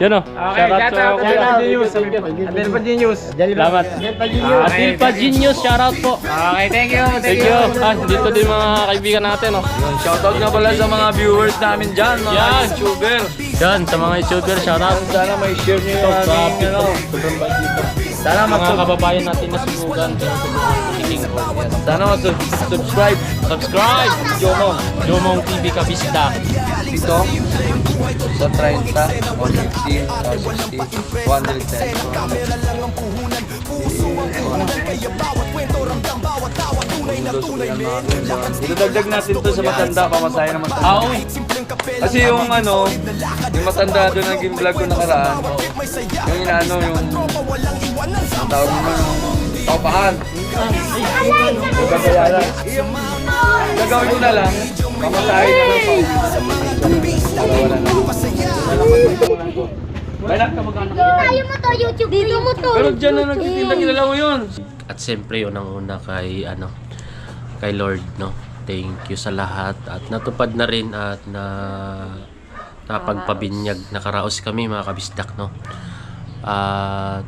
Yan o. Okay, shout out to Genius. Adelpa Genius. Salamat. Adelpa Genius, shout out po. Okay, thank you. Thank you. Dito din mga kaibigan natin o. Shoutout nga pala sa mga viewers namin dyan, mga Yan. YouTuber. Yan, sa mga YouTuber, shout out. Sana may share nyo yung aming sobrang bait dito. Sana Mga kababayan natin na sunugan. Sana mag-subscribe. Subscribe! Jomong. Jomong TV Kabisda. Dito. Sa 30, 150, 160, 110. Idadagdag natin to sa matanda, pamasaya naman tayo. Uy! Kasi yung yung matanda doon naging vlog ko nakaraan. Yung inaano, yung tawag mo yung paupahan. Gagawin ko na lang, pamasahin na lang pa. Wala na. Ayaw mo to, YouTube. Dito mo to. Pero dyan na nagtitinda, kilala mo yun. At siyempre, unang-una kay, kay Lord, no? Thank you sa lahat. At natupad na rin at napagpabinyag. Nakaraos kami, mga kabisdak, no? At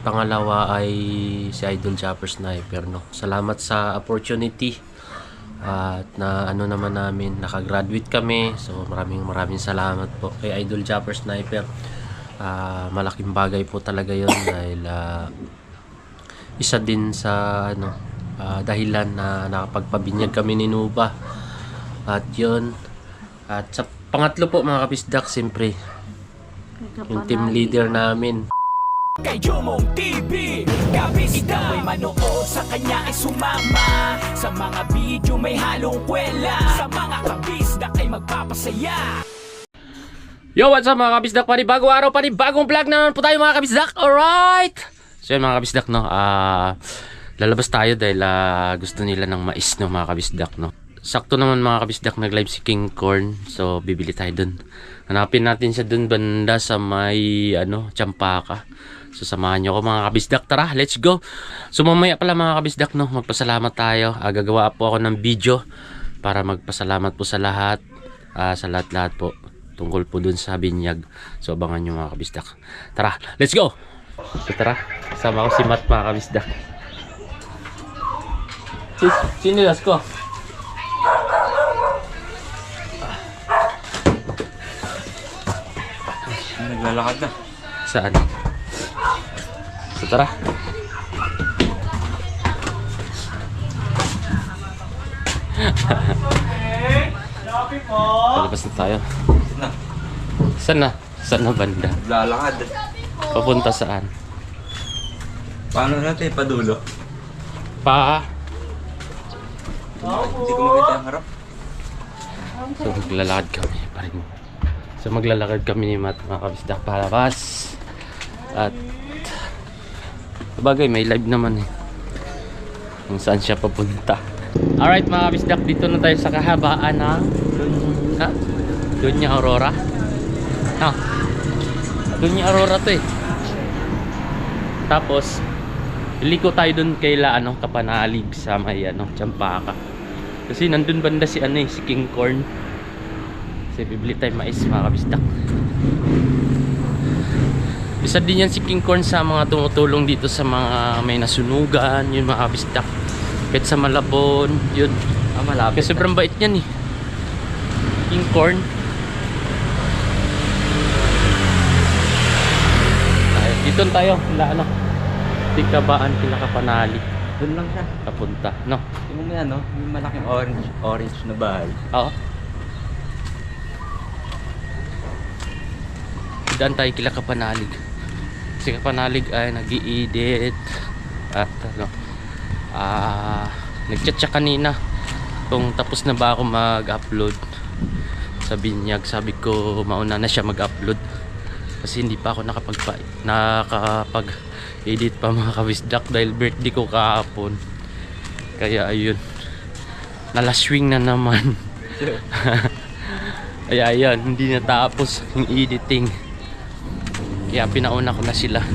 pangalawa ay si Idol Chopper Sniper, no? Salamat sa opportunity. At naman namin, nakagraduate kami. So maraming salamat po kay Idol Chopper Sniper. Malaking bagay po talaga yon dahil isa din sa dahilan na nakapagpabinyag kami ni Nuba. At yun. At sa pangatlo po, mga kabisdak, siyempre yung team leader namin. Kay Jomong TV, kabisda may manood sa kanya ay sumama. Sa mga video may halong kwela. Sa mga kabisda ay magpapasaya. Yo, what's up mga kabisdak? Panibagong araw, panibagong vlog naman po tayo mga kabisdak. Alright! So yun mga kabisdak, no? Lalabas tayo dahil gusto nila ng mais, no, mga kabisdak, no? Sakto naman mga kabisdak, nag-live si King Corn. So bibili tayo dun. Hanapin natin siya dun banda sa may Champaka. So samahan nyo ako mga kabisdak. Tara, let's go. So mamaya pala mga kabisdak, no, magpasalamat tayo. Gagawa po ako ng video para magpasalamat po sa lahat. Sa lahat-lahat po tungkol po dun sa binyag. So abangan nyo mga kabisdak. Tara, let's go. So tara, kasama ko si Matt mga kabisdak. Sinilas ko. Naglalakad na. Saan? So tara. Palabas na tayo. Saan na? Saan na banda? Lalakad. Papunta saan? Paano natin padulo? Hindi ko makita yung harap. So maglalakad kami pa rin. So maglalakad kami ni Matt mga kabisdak palabas. At bagay may live naman eh. Kung saan siya papunta. Alright mga kabisdak, dito na tayo sa kahabaan ng Doña Aurora. Doña Aurora to eh. Tapos iliko tayo dun kay Kapanalig sa may Champaka. Kasi nandun banda si si King Corn. Kasi bibili tayo mais mga kabisdak. Isa din yan si King Corn sa mga tumutulong dito sa mga may nasunugan, yun mga kabisdak. Kahit sa Malabon, yun. Malapit. Kasi sobrang bait yan eh. King Corn. Dito tayo, Tikabaan, Kapanalig. Doon lang siya. Papunta, no? Yung yung malaking orange na bahay. Oo. Daan tayo kila Kapanalig. Si Kapanalig ay nag-i-edit at nag-chat siya kanina kung tapos na ba ako mag-upload sa binyag. Sabi ko mauna na siya mag-upload kasi hindi pa ako nakapag-edit pa mga kabisdak dahil birthday ko kahapon. Kaya ayun, nalaswing na naman. Kaya ayun, hindi natapos yung editing. Kaya pinauna ko na sila.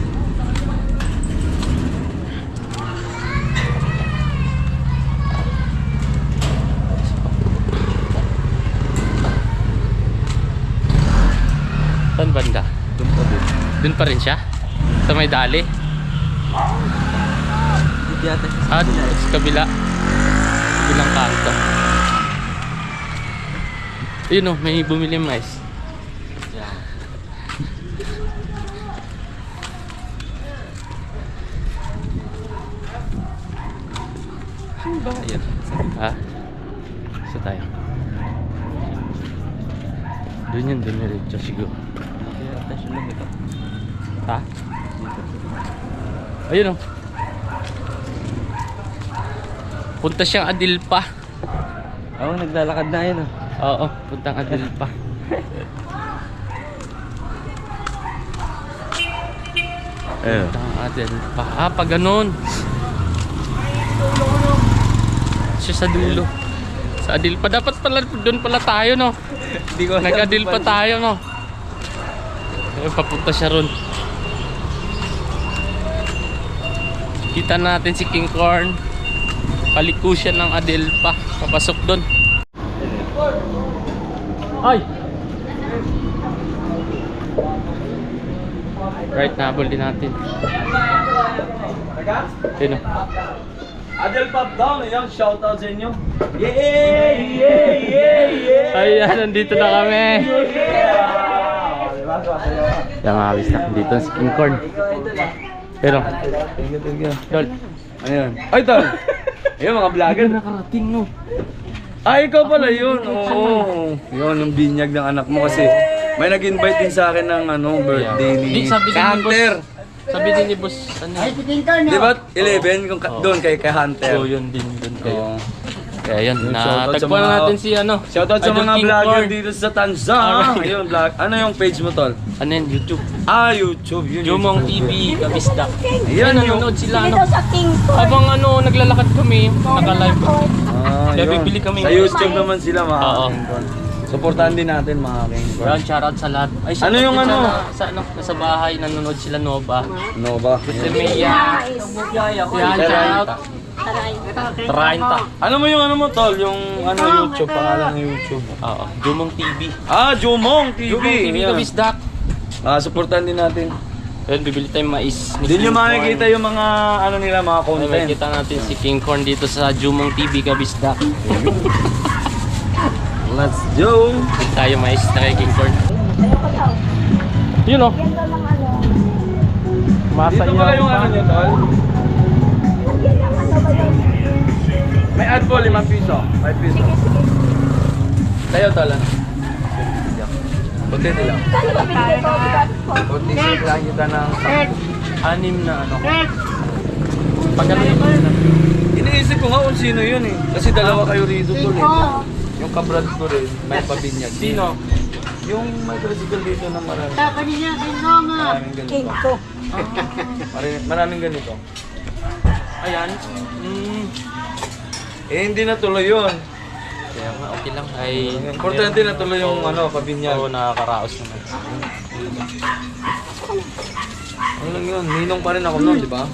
Saan banda? Doon pa rin siya? Sa may dali? Ah, sa kabila. Kabilang kanto. Ayun o, may bumili mais. Ayan. Ha? Isa tayo. Doon yun, diniretso siguro. Ha? Ayun o. Punta siyang Adilpa. Oo, naglalakad na yun. Oo, puntang Adilpa. Puntang Adilpa. Ah, pag ganun. Siya sa dulo. Sa Adilpa. Dapat pala doon pala tayo, no? Nag-Adilpa tayo, no? Ayun, papunta siya ron. Kita natin si King Corn. Paliko siya ng Adilpa. Papasok doon. Ay! Right, nahabol din natin. Sino? Adel Pop Down, ayan, shoutout sa inyo. Yeah! Ayan, nandito na kami. Yung mga bisnak dito si King Corn. Pero, Thank you. Dol. Ayun. Ay, tol! Ayun, mga vlogger. Nakarating, no? Ay, ikaw pala yun. Oo. Yun, yung binyag ng anak mo kasi may nag-invite din sa akin ng birthday ni Di, sabi din ni Hunter. Sabi din ni boss, ano? Di ba 11 kung doon kay Hunter? So, yun din, dun kayo. Oo. Kaya yun, Yun, shoutout sa natagpuan mga- natin si ano. Shoutout sa Idol mga King vlogger Corn. dito sa Tanza. Alright. Ayun, vlog. Ano yung page mo, tol? Ano yun, YouTube. Ah, YouTube. Yun, Jomong YouTube. TV, Kabisdak. Ayan, yung... nanonood sila, Sino ano. daw sa King Corn? Habang ano, naglalakad kami, naka-live. Ah, Kaya yun. bibili kami Sa ng- YouTube naman sila, mga Oo. King Corn. Supportahan din natin, mga King Corn. Yan, shoutout sa lahat. Ay, Ano yung shoutout din ano? Sa ano, nasa bahay, nanonood sila Nova. Ano ba? Si Mia. Yan, shoutout. 30. Ano mo yung ano mo, tol? Yung YouTube, pangalan ng YouTube. Oo, Jomong TV. Ah, Jomong TV. Jomong TV, Ayan. Kabisdak. Ah, supportahan din natin. Ayun, bibili tayong mais. ni Din King yung makikita Corn. yung mga ano nila, mga Ay, content. makikita natin si King Corn dito sa Jomong TV, Kabisdak. Let's go. Bibili tayo mais na kay King Corn. Yun o. Dito pala yung ano nyo, tol? May ad po, 5 piso. 5 piso. Tayo, tol. ano? Buti nila. Buti lang kita ng... Anim na ano. Pagkatapos na. Iniisip ko nga kung sino yun eh. Kasi dalawa kayo rito, tol eh. Yung kabrad ko rin, may pabinyag. Sino? Yung may tricycle dito na marami. Maraming ganito. King ko. Maraming ganito. Ayan. Eh, hindi na tuloy yun. Kaya nga, okay lang. Ay, Importante na tuloy yung pabinyag. Oo, nakakaraos naman. Ano lang yun, ninong pa rin ako noon, di ba?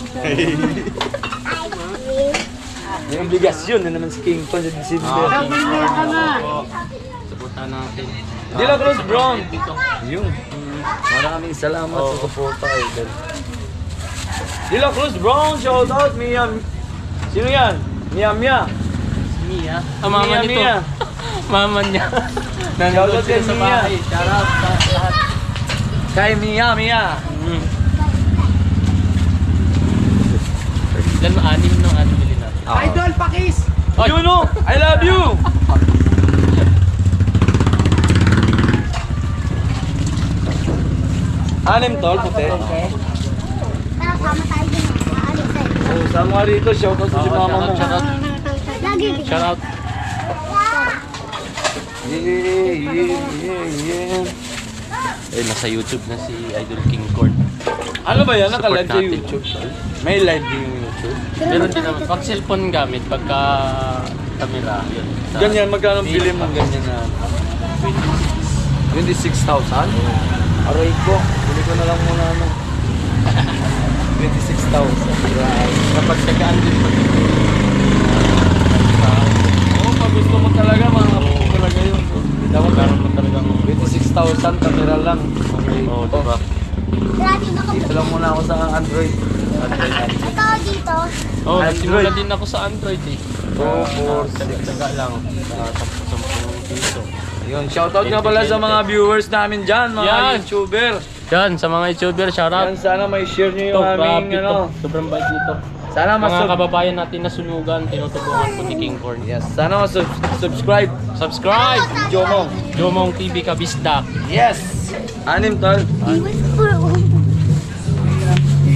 May obligasyon na naman si King Kong sa December. Suportahan natin. De La Cruz Brown! Yun. Maraming salamat sa suporta, idol. De La Cruz Brown, shout out, Mia. Sino yan? Mia. Mia. Ah, mama nito. Mia. Mama niya. Shoutout kay sa Mia. bahay. Shoutout sa lahat. Kay Mia. Ilan mo? Anim no? Ano bilhin natin? Idol, pakis! Oy! You know, I love you! Anim tol, puti. Tara, sama tayo din. Maalis eh. Oh, sama nga rito, shoutout sa si mama mo. Shoutout. Lagi. Shoutout. Yeah. Eh, nasa YouTube na si Idol King Corn. Ano ba yan? Naka-live sa Support natin. YouTube, tol? May live din yung YouTube. Meron din naman. Pag cellphone gamit, pagka camera, yun. Sa- Ganyan, magkano bili mo ganyan na? 26,000? Aray ko, bili ko na lang muna ano. 26,000. Kapag tagaan din pag Oo, pag gusto mo talaga, mga kapatid talaga yun. Dapat meron mo talagang 26,000 camera lang. Okay. Oo, diba? Grabe baka Dito lang muna ako sa Android. ito dito. Oo, Android. nagsimula din ako sa Android eh. Oo, Taga lang. Sa 10 piso. Yun, shoutout nga pala sa mga viewers namin dyan, mga Yan. YouTuber. Yan, sa mga YouTuber, shoutout. Yan, sana may share nyo yung aming, grabe ano. to. Sobrang bait nito. Sana Mga kababayan natin na sunugan, tinutulungan po ni King Corn. Yes, sana subscribe. Subscribe! Jomong. Jomong TV Kabisdak. Yes! Anim, tol.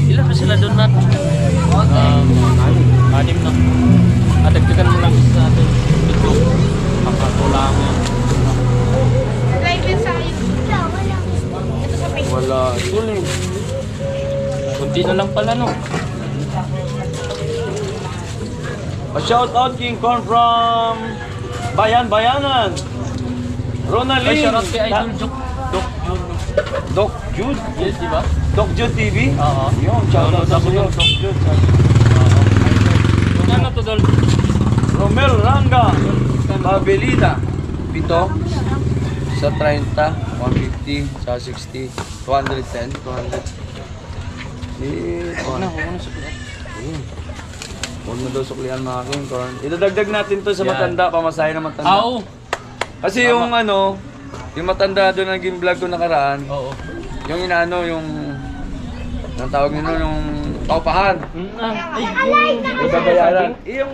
Ilan ba sila doon, Nat? Anim na. At dagdagan mo lang isa sa atin. Ito. Pakatulangan. Wala. Tuloy. Kunti na lang pala, no? Shout out King Corn from Bayanan. Ronaldin. Ay, shoutout kay Idol Doc Jude. Yes, di ba? Doc Jude TV. Oo. Yung shout out sa Download iyo, ako Doc Jude. Ano to, Dol? Romel Ranga. Pabelida. 7 sa 30, 150 sa 60, 210, 200. Ano, kung sa pila? Huwag na daw suklian mga King Corn. Idadagdag natin to sa Yan. matanda, pamasahe na matanda. Oo. Kasi yung ano, yung matanda doon na naging vlog ko nakaraan, Oo. yung inaano, yung ang tawag nito, yung paupahan. Ay, Yung babayaran. Yung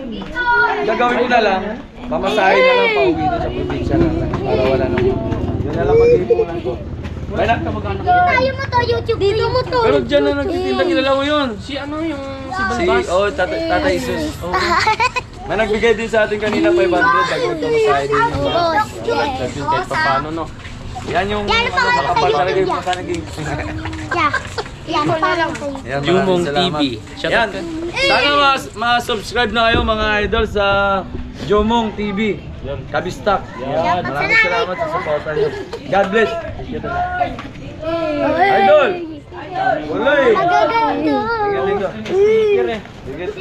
gagawin ko na lang, pamasahe na lang pauwi doon sa probinsya na lang. Para wala na. Yun na lang mag-iipunan ko. Kaya na, Tayo mo to, YouTube. Dito mo to. pero dyan na nagtitinda, kilala mo yun. si ano yung si Si, Balbas? Tata Isus. May nagbigay din sa atin kanina 500, dagdag pamasahe din yun. Kahit pa paano, no? Yan yung Yan, ano, makapal talaga yung mukha naging. Yeah. Yan pa lang to. Yan, Jumong maraming salamat. TV. Shout Yan. out Sana ma-subscribe na kayo mga idol sa Jomong TV. Yan. Kabistak. Yan. Maraming salamat sa support niyo. God bless. Idol. Walay. Magaganda.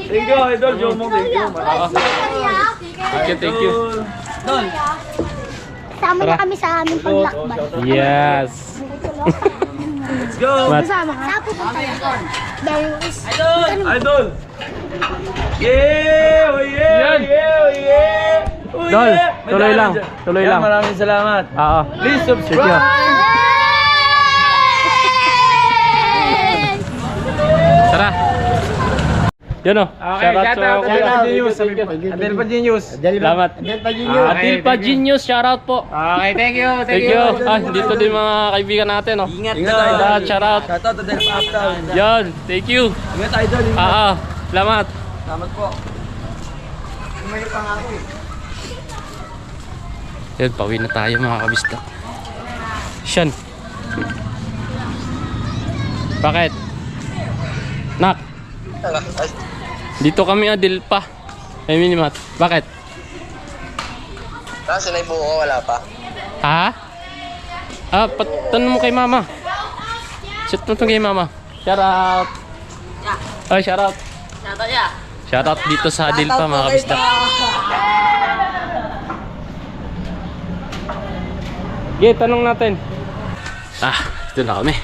Thank you, idol Jomong. Thank you. Maraming Thank you. Idol. Sama na kami sa aming paglakbay. Yes. Let's go. Saan pupunta yun? Darius. Idol. Yeah! Oh yeah! Yan. Yeah! Oh yeah! Oh Dol, yeah! May tuloy dahil lang, dyan. tuloy Yan, lang. Maraming salamat. Oo. Please subscribe. Tara. Yun o. Okay, shout out Adel Genius. Adel Genius. Salamat. Adil pa Genius, shoutout po. Okay, thank you. Thank you. Ah, dito din mga kaibigan natin, oh. Ingat Shoutout, shoutout. Shout out to Del Uptown. Yan, thank you. Ingat idol. Ingat. Salamat. Salamat po. Yan, pauwi na tayo mga kabisdak. Siyan. Bakit? Nak. Dito kami Adil pa. Ay, Minimat. Bakit? Kasi na buo wala pa. Ha? Tanong mo kay mama. Shout mo to kay mama. Shout out. Ay, shout out. Shout out dito sa Adil pa mga kabisdak. Okay, tanong natin. Ito na kami.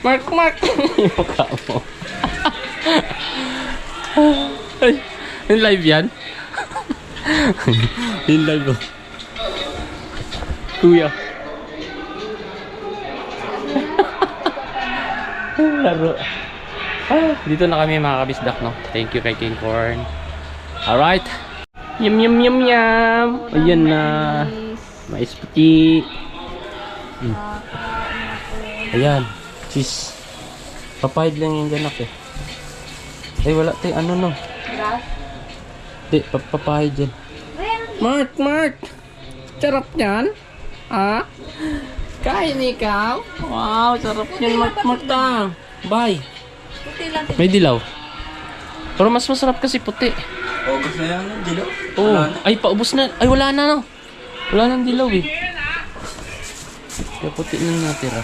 Mark! Yung mukha mo. Ay, yung live yan? Yung live mo. Kuya. Laro. Dito na kami mga kabisdak, no? Thank you kay King Corn. Alright. Yum yum yum yum. Ayan na. Mais puti. Ayan. Cheese. Papahid lang yung ganak eh. Ay wala tayo. Ano no? Di, papahid dyan. Mark! Sarap yan? Ha? Kain ikaw? Wow, sarap yan Mark ta. Bye. May dilaw. Pero mas masarap kasi puti. Focus na yan, dilaw. Oo. Ay, paubos na. Ay, wala na no. Wala nang dilaw eh. Kaya puti na natira.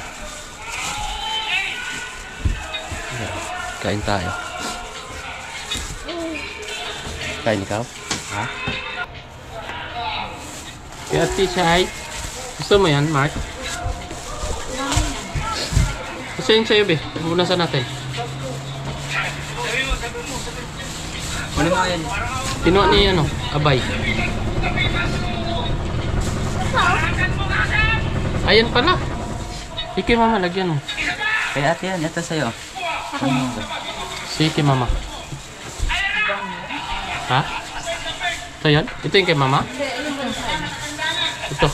Ayan, kain tayo. Kain ikaw? Ha? Kaya Ate Shai, gusto mo yan, Mark? Gusto yun sa'yo, be. Punasan natin. Ano nga yan? Pinuha ni ano, Abay. Ayan pala. Sige mama, lagyan mo. Kaya ate yan, ito sa'yo. Sige mama. Ha? Ito yan? Ito yung kay mama? Ito.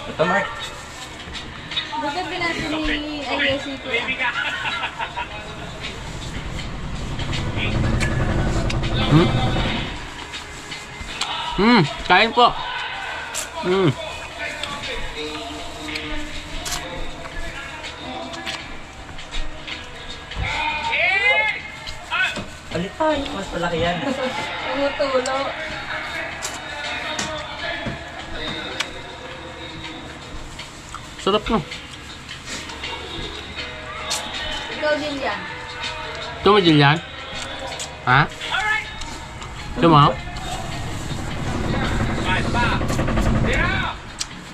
Ito, Mark. Bukan pinasa ni ISC ko. Kain po. Alitan, mas malaki yan. Tumutulo. Sarap no. Ikaw din yan. Ito mo Jillian? Ha? Ito mo?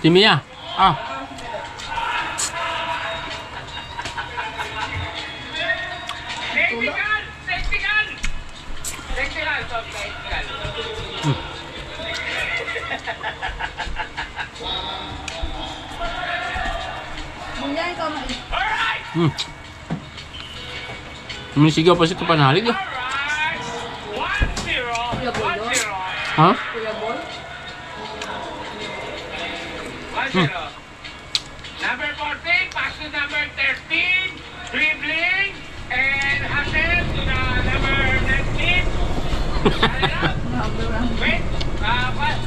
Timia. Ah. Mungkin ikaw mais. Sumisigaw pa si Kapanalig. Kuya Bolo. Ha? Kuya Bolo. Number 14, pass to number 13, dribbling, and hustle to the number 19. Wait,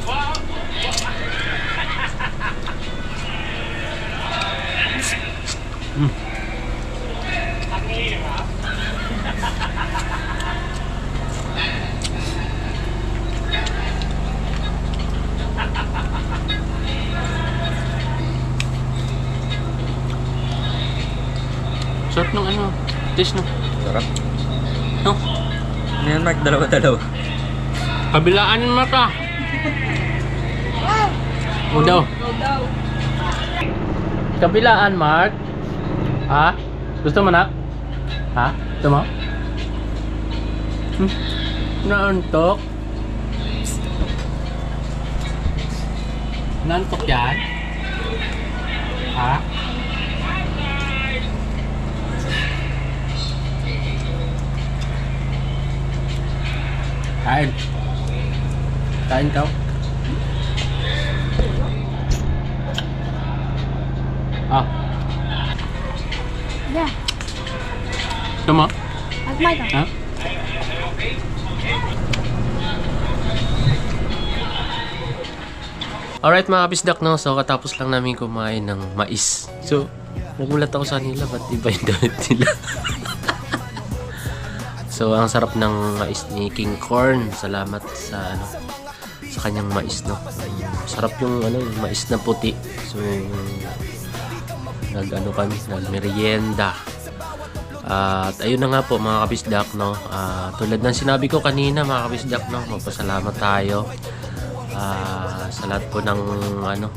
what? Ang hirap. Sarap ng ano. Taste no. Sarap. No. Ano yan, Mark? Dalawa-dalawa. Kabilaan mo ka. O daw. Kabilaan, Mark. Ha? Gusto mo na? Ha? Gusto mo? Naantok? Naantok yan? Ha? Kain. Kain kau. Ah. Ya. Ito mo? Agmay ka. Ha? Alright mga kabisdak, no? So katapos lang namin kumain ng mais. So, nagulat ako sa nila, ba't iba yung damit nila? So, ang sarap ng mais ni King Corn. Salamat sa ano, sa kanyang mais, no. Sarap yung ano, yung mais na puti. So, nag-ano kami, nag-merienda. At ayun na nga po mga kabisdak, no. Tulad ng sinabi ko kanina mga kabisdak, no, magpasalamat tayo sa lahat po ng ano,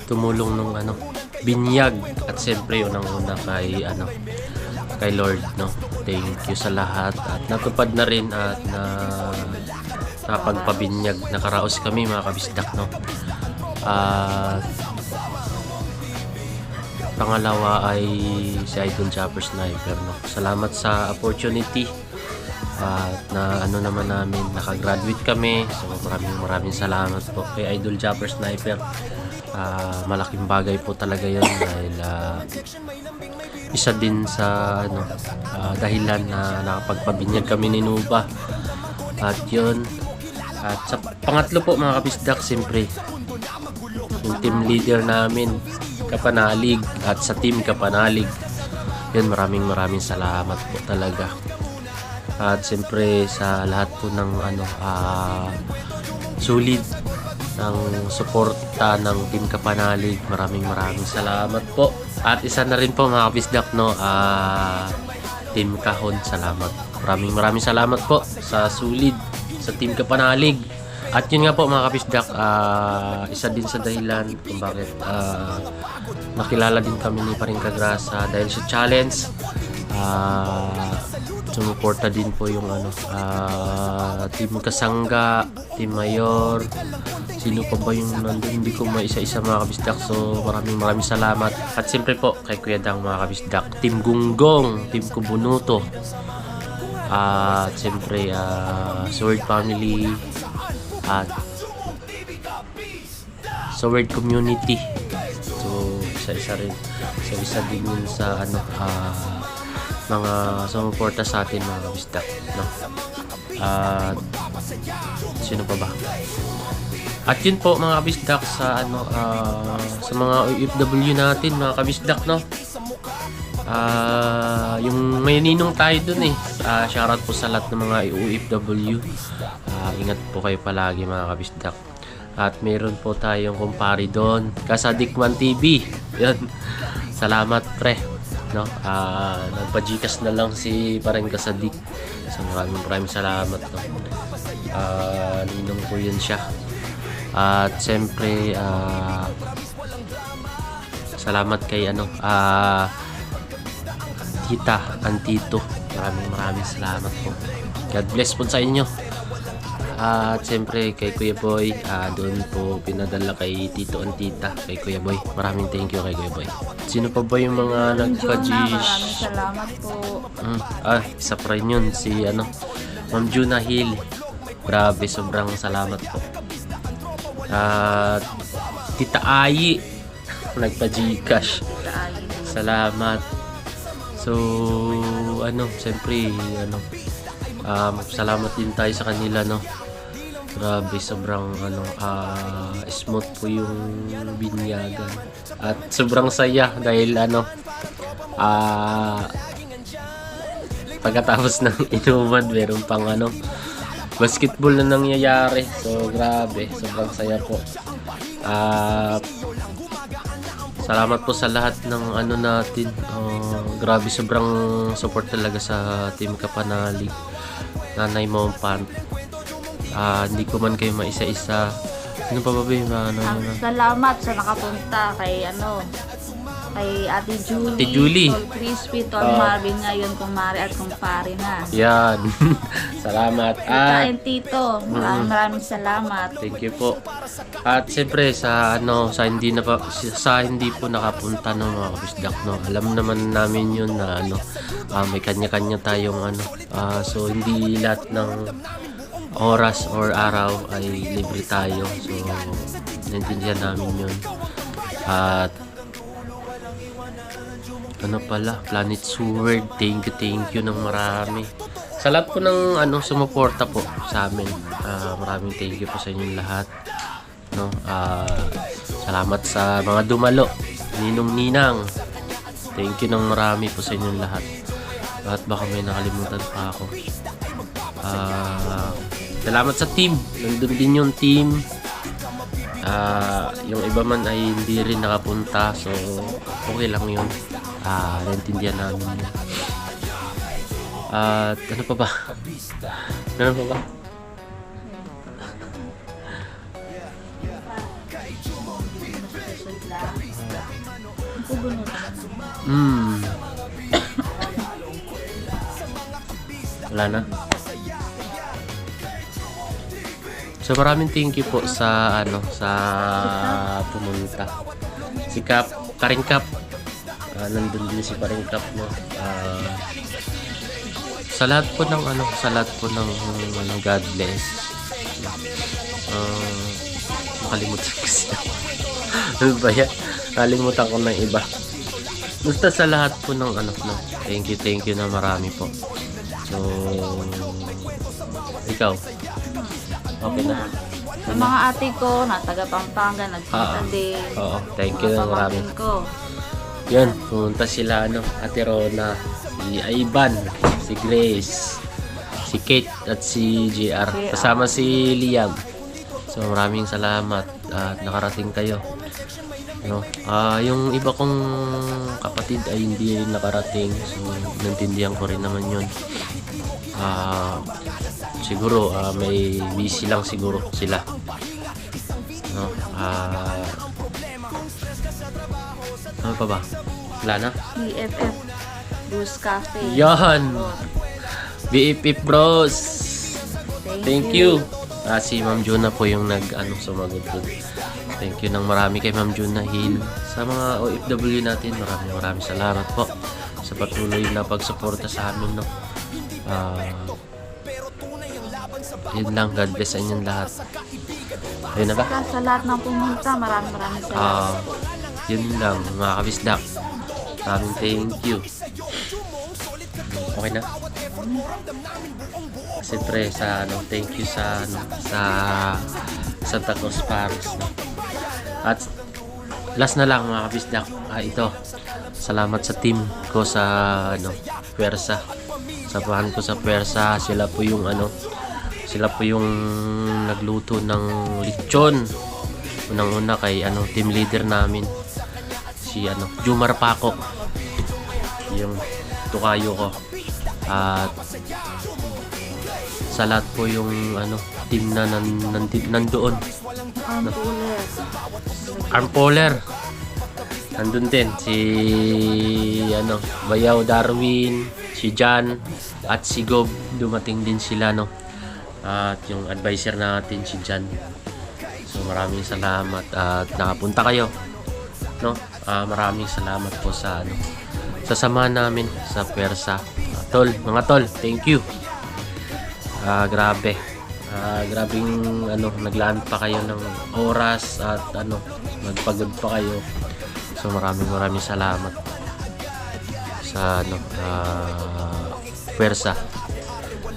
tumulong nung ano, binyag, at siyempre yun ang una kay ano, kay Lord, no. Thank you sa lahat, at natupad na rin at napagpabinyag, nakaraos kami mga kabisdak, no. Pangalawa ay si Idol Chopper Sniper, no. Salamat sa opportunity at na ano naman namin, nakagraduate kami. So maraming salamat po kay Idol Chopper Sniper. Malaking bagay po talaga yun dahil isa din sa ano, dahilan na nakapagpabinyag kami ni Nuba. At yun, at sa pangatlo po mga kabisdak, siyempre yung team leader namin Kapanalig, at sa team Kapanalig, yun, maraming salamat po talaga. At siyempre sa lahat po ng ano, sulit ng suporta ng team Kapanalig, maraming salamat po. At isa na rin po mga kabisdak, no, Team Kahon, salamat. Maraming salamat po sa sulid sa Team Kapanalig. At yun nga po mga kabisdak, isa din sa dahilan kung bakit nakilala din kami ni Paring Kagrasa dahil sa challenge. Sumuporta din po yung Team Kasangga, Team Mayor, sino pa ba yung nandun, hindi ko maisa-isa mga kabisdak. So maraming salamat. At siyempre po kay Kuya Dang mga kabisdak, Team Gunggong, Team Kubunuto, at siyempre Sword Family at Sword Community. So isa din yun sa mga sumuporta sa atin mga kabisdak, no? At sino pa ba? At yun po mga kabisdak sa sa mga OFW natin mga kabisdak, no? Yung may ninong tayo dun shoutout po sa lahat ng mga OFW. Ingat po kayo palagi mga kabisdak. At meron po tayong kumpare doon, Kasadikman TV. Yan. Salamat pre, no? Nagpa-Gcash na lang si Paring Kasadik. So maraming salamat, no? Ninong po yun siya. At siyempre salamat kay Tita Antito. Maraming salamat po. God bless po sa inyo. At siyempre kay Kuya Boy, doon po pinadala kay Tito Antita, kay Kuya Boy. Maraming thank you kay Kuya Boy. Sino pa ba yung mga nagpa-Gcash? Maraming salamat po. Isa pa rin yun, si Ma'am Juna Hill. Grabe, sobrang salamat po. At Tita Ayi nagpa-Gcash. Salamat. So siyempre salamat din tayo sa kanila, no? Grabe, sobrang smooth po yung binyagan. At sobrang saya dahil pagkatapos ng inuman meron pang basketball na nangyayari. So grabe, sobrang saya po. Salamat po sa lahat ng natin. Grabe, sobrang support talaga sa Team Kapanalig. Nanay Mompan. Hindi ko man kayo maisa-isa. Ano pa ba Salamat sa nakapunta kay kay Ate Julie, Tol Crispy, Tol Marvin ngayon, kumare at kumpare na. Yan. Salamat. Kain Tito, maraming salamat. Thank you po. At siyempre sa hindi po nakapunta ng mga kabisdak, no. Alam naman namin yun na may kanya-kanya tayong so hindi lahat ng oras or araw ay libre tayo. So naintindihan namin yun. At Planet Sword, thank you ng marami. Sa lahat po ng sumuporta po sa amin. Maraming thank you po sa inyong lahat, no? Salamat sa mga dumalo, ninong-ninang. Thank you ng marami po sa inyong lahat. At baka may nakalimutan pa ako. Salamat sa team. Nandun din yung team. Yung iba man ay hindi rin nakapunta, so okay lang yun. Naintindihan namin yun. At ano pa ba? Wala na. So maraming thank you po sa pumunta. Si Karing Kap. Nandun din si Paring Kap, no. Sa lahat po ng God bless. Makalimutan ko siya. Ano ba yan? Nakalimutan ko ng iba. Basta sa lahat po ng thank you na marami po. So ikaw, okay na? Sa mga ate ko na taga Pampanga, nagpunta din. Oo, thank you na marami. Ko. Yan, pumunta sila Ate Rona, si Ivan, si Grace, si Kate at si JR. Kasama si Liam. So maraming salamat at nakarating kayo. No? Yung iba kong kapatid ay hindi nakarating. So, nantindihan ko rin naman yun. Siguro, may busy lang siguro sila. No? Ano pa ba? Wala na? BFF. Bruce Cafe. Yan! BFF Bros! Thank you! Si Ma'am Juna po yung sumagot dun. Thank you ng marami kay Ma'am Juna Hill. Sa mga OFW natin, maraming salamat po sa patuloy na pagsuporta sa amin, no? Yun lang, God bless sa inyong lahat. Ayun na ba? Sa lahat ng pumunta, maraming salamat. Yun lang, mga kabisdak. Maraming thank you. Okay na? Siyempre thank you sa Santa Cruz Paris, no? At last na lang mga kabisdak, ito. Salamat sa team ko sa Puwersa. Sabahan ko sa Puwersa, sila po yung nagluto ng lechon. Unang-una kay team leader namin, si Jumar Paco, yung tukayo ko. At sa lahat po yung team na nandoon. Armpoler. Nandun din si Bayaw Darwin, si Jan at si Gob, dumating din sila, no. At yung advisor natin si Jan. So maraming salamat at nakapunta kayo, no. Maraming salamat po sa samahan namin sa Puwersa. Mga tol, thank you. Grabe. Grabing naglaan pa kayo ng oras at magpagod pa kayo. So maraming salamat sa Puwersa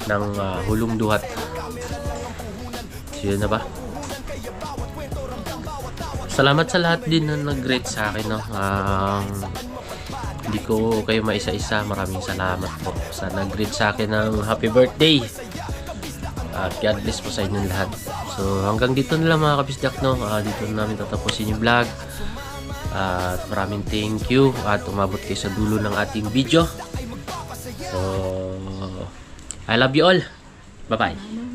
ng Hulong Duhat. So, yun na ba? Salamat sa lahat din na nag-rate sa akin, no. Hindi ko kayo maisa-isa. Maraming salamat po sa nag-rate sa akin ng happy birthday. At God bless po sa inyong lahat. So hanggang dito na lang mga kabisdak, no. Dito na namin tatapusin yung vlog. At maraming thank you at umabot kayo sa dulo ng ating video. So I love you all. Bye bye.